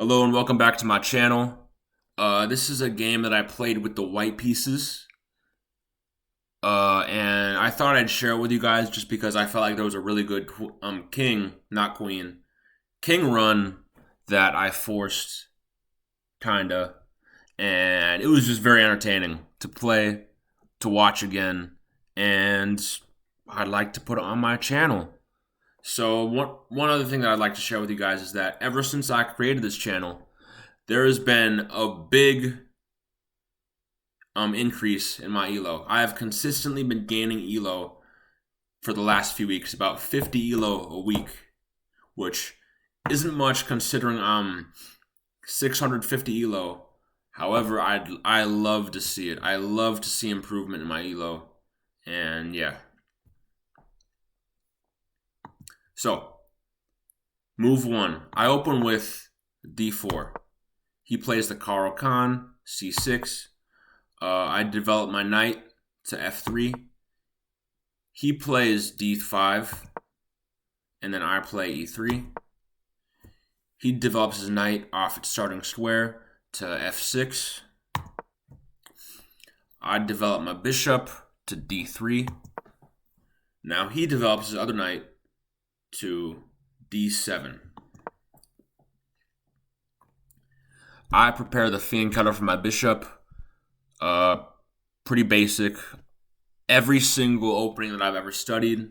Hello and welcome back to my channel. This is a game that I played with the white pieces. And I thought I'd share it with you guys just because I felt like there was a really good king, not queen, king run that I forced, kinda. And it was just very entertaining to play, to watch again, and I'd like to put it on my channel. So one other thing that I'd like to share with you guys is that ever since I created this channel, there has been a big increase in my elo. I have consistently been gaining elo for the last few weeks, about 50 elo a week, which isn't much considering I'm 650 elo. However, I love to see it. I love to see improvement in my elo, and yeah. So move one, I open with d4. He plays the Karo Khan, c6. I develop my knight to f3. He plays d5, and then I play e3. He develops his knight off its starting square to f6. I develop my bishop to d3. Now he develops his other knight to d7. I prepare the fiend cutter for my bishop. Pretty basic. Every single opening that I've ever studied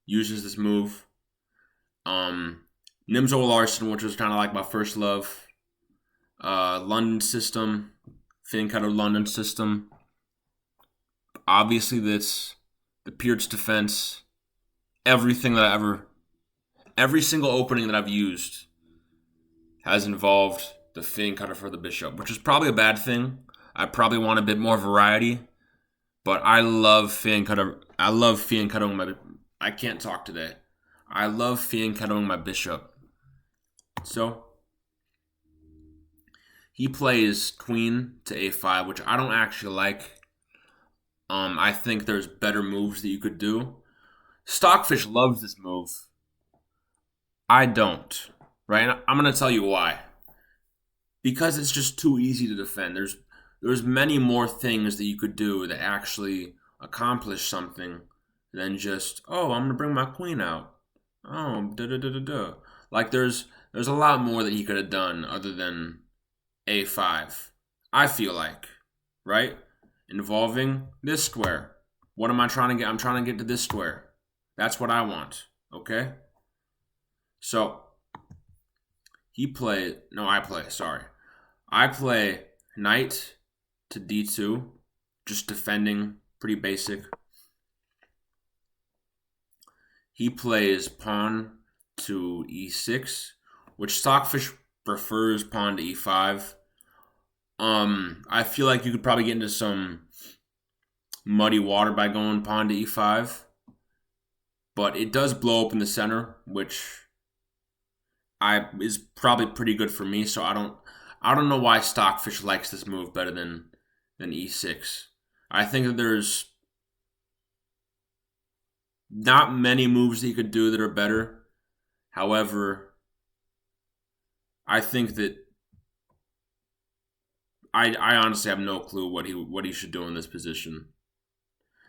uses this move. Nimzo Larson, which was kind of like my first love. London system, fiend cutter London system. Obviously, the Pierce defense. Every single opening that I've used has involved the fiend cutter for the bishop, which is probably a bad thing. I probably want a bit more variety, but I love fiend cutter. I love fiend cuttering my. I can't talk today. I love fiend cuttering my bishop. So he plays queen to a5, which I don't actually like. I think there's better moves that you could do. Stockfish loves this move. I don't. Right? And I'm gonna tell you why. Because it's just too easy to defend. There's many more things that you could do that actually accomplish something than just, oh, I'm gonna bring my queen out. Oh, da da da da da. Like there's a lot more that he could have done other than a5. I feel like, right? Involving this square. What am I trying to get? I'm trying to get to this square. That's what I want. Okay? So I play knight to d2, just defending, pretty basic. He plays pawn to e6, which Stockfish prefers pawn to e5. I feel like you could probably get into some muddy water by going pawn to e5, but it does blow up in the center, which is probably pretty good for me. So I don't know why Stockfish likes this move better than e6. I think that there's not many moves that you could do that are better. However, I think that I honestly have no clue what he should do in this position.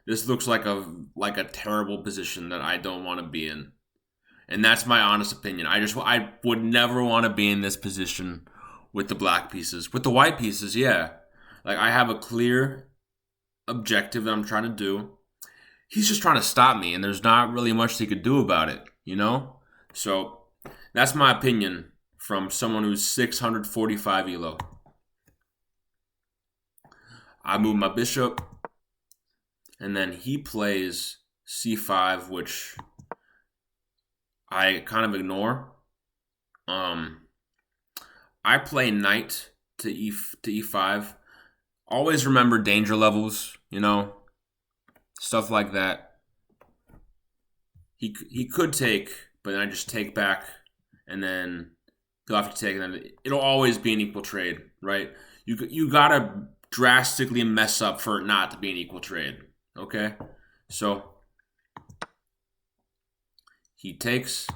This looks like a terrible position that I don't want to be in. And that's my honest opinion. I would never want to be in this position with the black pieces. With the white pieces, yeah. Like I have a clear objective that I'm trying to do. He's just trying to stop me, and there's not really much he could do about it, you know? So that's my opinion from someone who's 645 elo. I move my bishop, and then he plays c5, which I kind of ignore. I play knight to e5. Always remember danger levels, you know, stuff like that. He could take, but then I just take back, and then he'll have to take, and then it'll always be an equal trade, right? You gotta drastically mess up for it not to be an equal trade, okay? So he takes,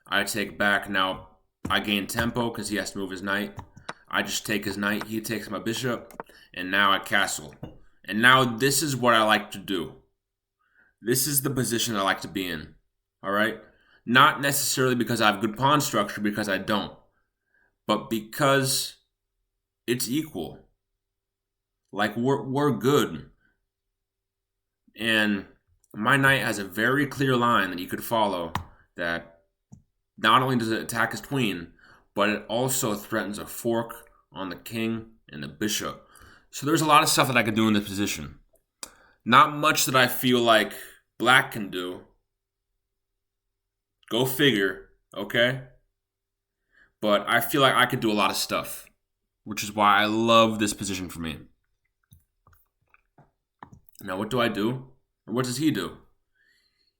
I take back. Now I gain tempo because he has to move his knight. I just take his knight. He takes my bishop. And now I castle. And now this is what I like to do. This is the position I like to be in. All right? Not necessarily because I have good pawn structure, because I don't. But because it's equal. Like, we're good. And my knight has a very clear line that you could follow that not only does it attack his queen, but it also threatens a fork on the king and the bishop. So there's a lot of stuff that I could do in this position. Not much that I feel like black can do. Go figure, okay? But I feel like I could do a lot of stuff, which is why I love this position for me. Now, what do I do? Or what does he do?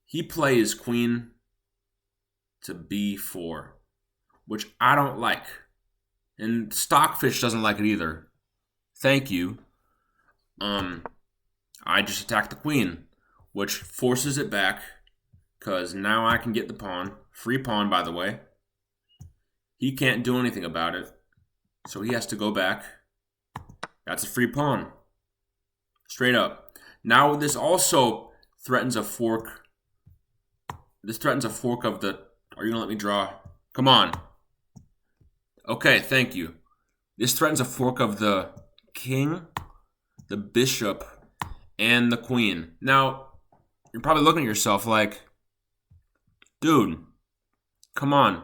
He plays queen to b4, which I don't like. And Stockfish doesn't like it either. Thank you. I just attack the queen, which forces it back, because now I can get the pawn. Free pawn, by the way. He can't do anything about it, so he has to go back. That's a free pawn. Straight up. Now this also threatens a fork. This threatens a fork of the... Are you going to let me draw? Come on. Okay, thank you. This threatens a fork of the king, the bishop, and the queen. Now, you're probably looking at yourself like, dude, come on.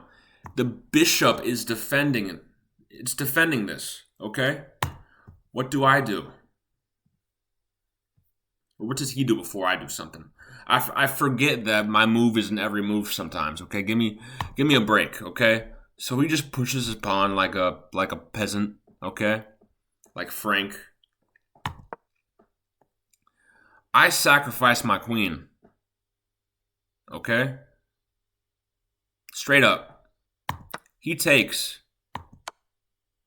The bishop is defending it. It's defending this, okay? What do I do? Or what does he do before I do something? I forget that my move isn't every move sometimes, okay? Give me a break, okay? So he just pushes his pawn like a peasant, okay? Like Frank. I sacrifice my queen. Okay? Straight up. He takes.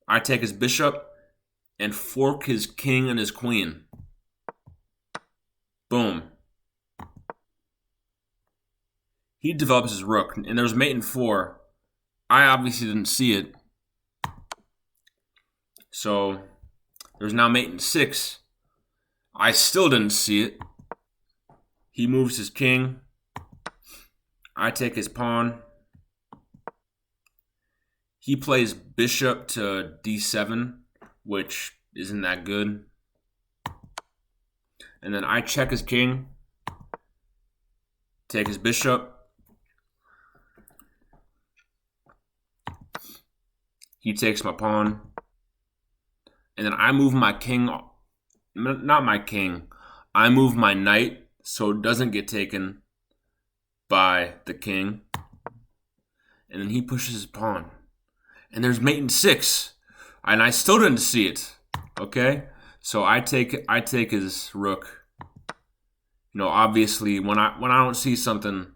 I take his bishop and fork his king and his queen. Boom. He develops his rook, and there's mate in 4. I obviously didn't see it. So there's now mate in 6. I still didn't see it. He moves his king. I take his pawn. He plays bishop to d7, which isn't that good. And then I check his king. Take his bishop. He takes my pawn. And then I move my king. Not my king. I move my knight so it doesn't get taken by the king. And then he pushes his pawn. And there's mate in 6. And I still didn't see it. Okay? So I take his rook. You know, obviously when I don't see something,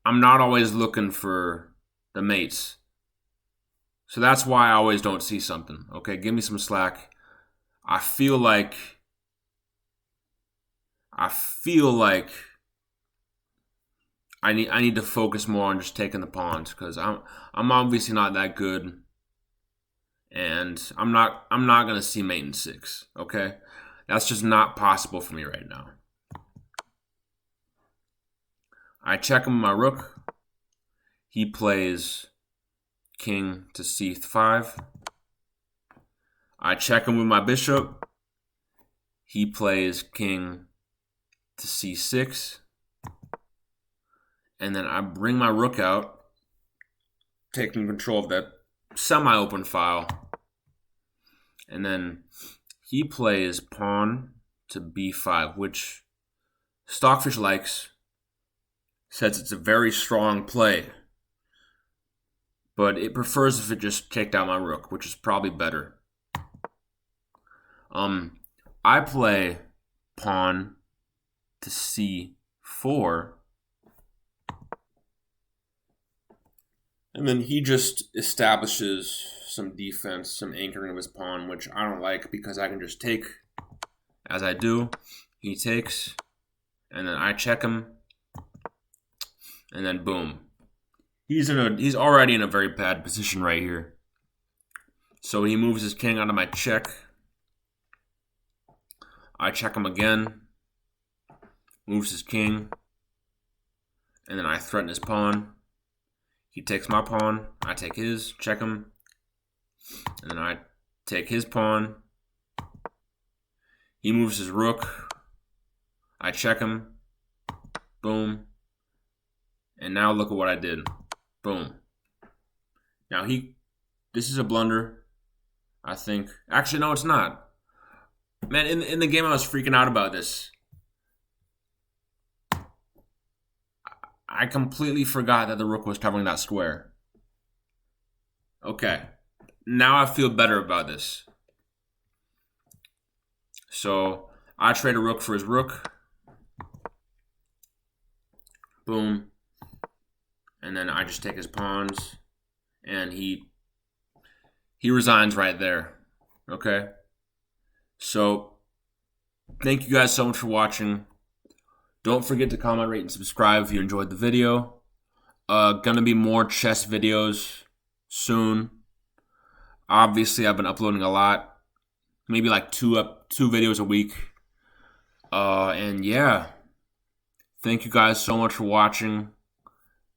I'm not always looking for the mates. So that's why I always don't see something. Okay, give me some slack. I feel like I need to focus more on just taking the pawns, because I'm obviously not that good, and I'm not gonna see mate in 6. Okay, that's just not possible for me right now. I check him with my rook. He plays king to c5. I check him with my bishop. He plays king to c6. And then I bring my rook out, taking control of that semi-open file. And then he plays pawn to b5, which Stockfish likes. Says it's a very strong play. But it prefers if it just kicked out my rook, which is probably better. I play pawn to c4. And then he just establishes some defense, some anchoring of his pawn, which I don't like because I can just take. As I do, he takes, and then I check him, and then boom. He's already in a very bad position right here. So he moves his king onto my check. I check him again. Moves his king. And then I threaten his pawn. He takes my pawn. I take his. Check him. And then I take his pawn. He moves his rook. I check him. Boom. And now look at what I did. Boom. Now this is a blunder, I think. Actually, no, it's not. Man, in the game I was freaking out about this. I completely forgot that the rook was covering that square. Okay. Now I feel better about this. So I trade a rook for his rook. Boom. And then I just take his pawns. And he resigns right there. Okay? So, thank you guys so much for watching. Don't forget to comment, rate, and subscribe if you enjoyed the video. Gonna be more chess videos soon. Obviously, I've been uploading a lot. Maybe like two videos a week. And yeah. Thank you guys so much for watching.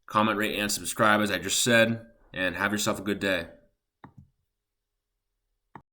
Comment, rate, and subscribe as I just said. And have yourself a good day.